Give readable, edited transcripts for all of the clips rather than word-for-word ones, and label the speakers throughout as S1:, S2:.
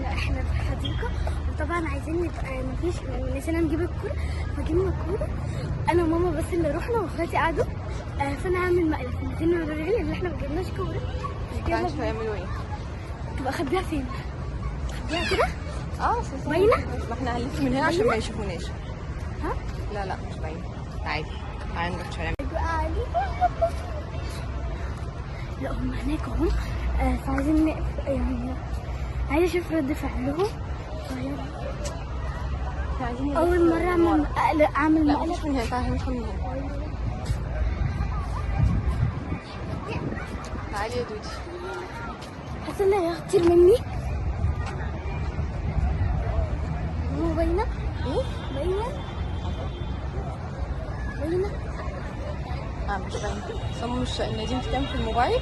S1: احنا في الحديقه، وطبعا عايزين نبقى مفيش، نسينا نجيب الكوره فجبنا الكوره. انا وماما بس اللي رحنا واخواتي قعدوا. فانا هعمل مقلب نسينا نوريهم ان احنا ما جبناش كوره.
S2: مش هيعملوا ايه؟
S1: تبقى خبيها فين؟ خبيها كده؟
S2: باينه؟ ما احنا هنلف من هنا عشان ما يشوفوناش.
S1: ها؟
S2: لا مش باينه. عادي نروح شارع.
S1: لا هم هناك اهم. فعايزين نقف يعني، عايزه اشوف رد فعلهم. اول مره اعمل
S2: لا مش من هنا، تعالى ندخل من هنا. تعالي يا دودي.
S1: حاسه ان هي كتير مني. هو باينه؟
S2: ايه؟
S1: باينه؟
S2: مش باينه. صمم مش النادي انت كام في الموبايل؟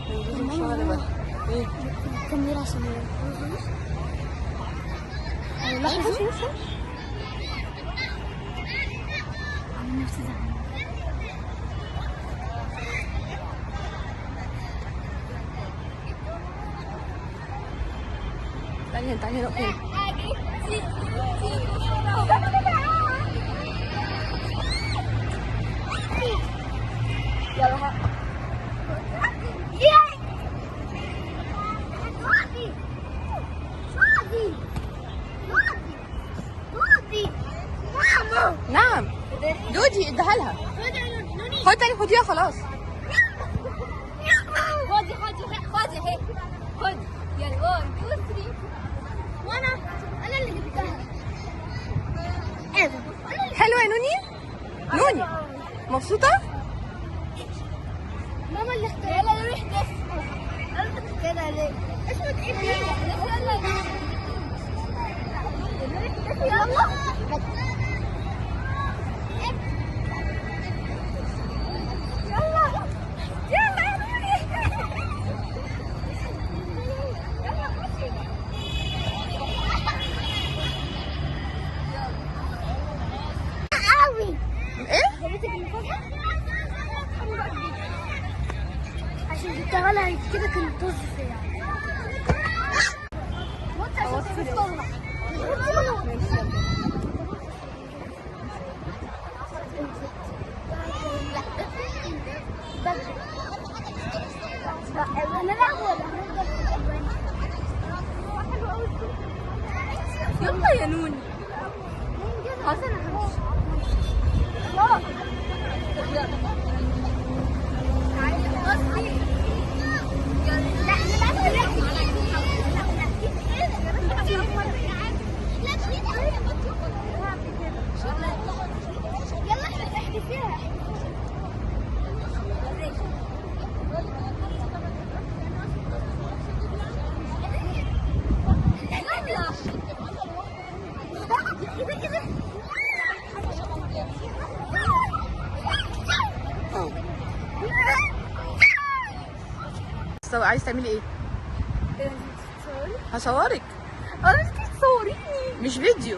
S2: ندوز مش واخده بالها. ايه؟
S1: كاميرا عشان لحظه. عامل نفسي زعلانه.
S2: تعالي نقف هنا.
S1: يلا
S2: نعم دودي اديها لها. خديها خلاص.
S1: خدي يلا 1 2 3. وانا اللي جبتها.
S2: حلوه يا نوني مبسوطه؟
S1: ماما اللي اختارت. يلا نروح نسمع. قلت كده ليه؟ اسمك ايه فيها؟ يلا عشان جبتها لها كده كانت طز فيها. وانت عشان تطلع.
S2: يلا يا نوني.
S1: خلاص انا همشي.
S2: عايز تعملي ايه؟ هصورك.
S1: انت تصوريني
S2: مش فيديو.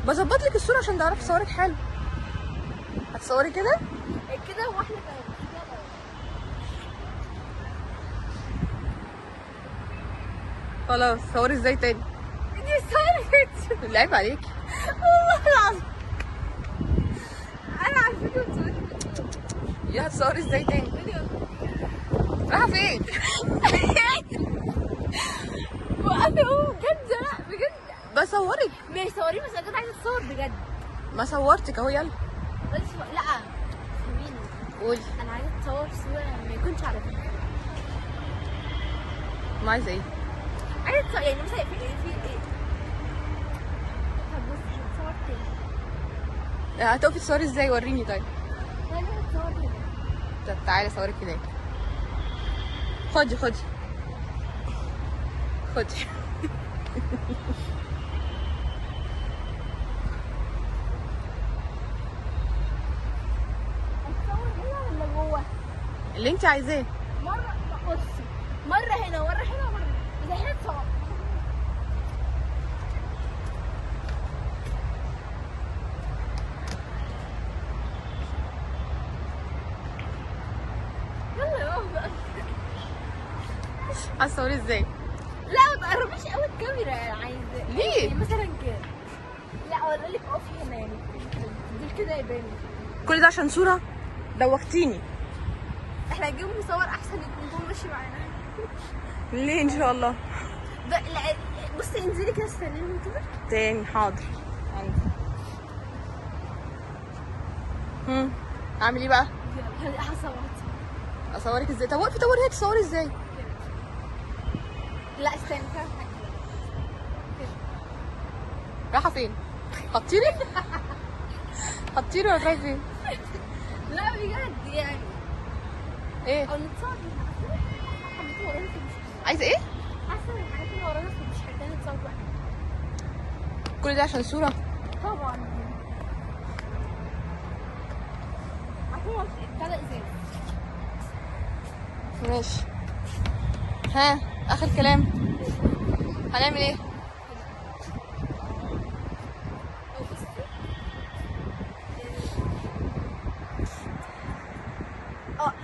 S2: بظبط لك الصوره عشان تعرفي تصورك حلو. هتصوري كده
S1: واحنا
S2: خلاص. صوري ازاي تاني؟
S1: دي صورت.
S2: العيب عليكي
S1: والله العظيم انا عارفه تصوري.
S2: يا هتصوري ازاي تاني؟ رايحه فين؟
S1: وقفي بجد. لا بجد
S2: بصورك.
S1: ماشي صوري، بس انا كنت عايزه اتصور بجد.
S2: ما صورتك اهو. يلا
S1: بس لا خليني
S2: قولي.
S1: انا عايزه اتصور صوره ما يكونش على فكره.
S2: ما عايزه ايه؟
S1: عايزه اتصور يعني مثلا في ايه. طب بصي هتصور تاني.
S2: هتقفي تصوري ازاي؟ وريني طيب.
S1: انا هتصور كده.
S2: طب تعالي اصورك هناك. خدي
S1: هتصور هنا ولا جوه؟
S2: اللي انت عايزاه.
S1: بصي مره هنا ومره اذا هنا اتصور. يلا يا بابا.
S2: هتصوري ازاي؟
S1: لا ما تقربيش قوي الكاميرا عايزه.
S2: ليه؟
S1: يعني مثلا كده. لا اقول لك اقفي هنا يعني دول كده يبانوا.
S2: كل ده عشان صوره؟ دوختيني.
S1: احنا هنجيب مصور احسن يكون ماشي معانا.
S2: ليه ان شاء الله؟
S1: لا بصي انزلي كده استنيني كده.
S2: تاني حاضر. عندي. اعمل ايه بقى؟
S1: يلا هصورك.
S2: اصورك ازاي؟ طب وقفي هي تصوري ازاي؟
S1: لا استني كده.
S2: رايحه فين؟ هتطيري؟ هتطيري ولا رايحه فين؟
S1: لا بجد يعني.
S2: ايه؟
S1: او نتصور حبيت ورانا في المشكلة.
S2: عايزه ايه؟
S1: حاسه ان الحاجات اللي ورانا في مش محتاجه نتصور بقى.
S2: كل ده عشان صوره؟
S1: طبعا. عارفه ابتدى ازاي.
S2: ماشي. ها اخر كلام. هنعمل ايه؟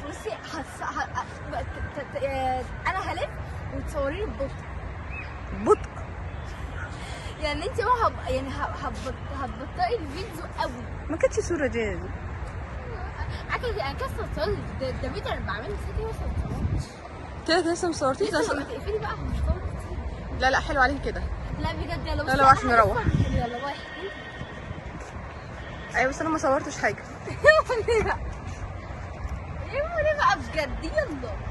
S1: بصي انا هلف وتصوري لي ببطء.
S2: بطء؟
S1: يعني انت بقى يعني هتبطئي الفيديو قوي.
S2: ما كانتش صوره دي.
S1: عكس انا كسر صوت ده فيديو انا بعمله كده وصلت.
S2: كده لسه مصورتيش ده؟
S1: لما تقفلي بقى هنصور.
S2: لا حلو عليك كده.
S1: لا بجد يلا بصي.
S2: يلا بقى عشان نروح.
S1: يلا باي.
S2: ايوه بس انا ما صورتش حاجه.
S1: ايه بقى بجد يلا.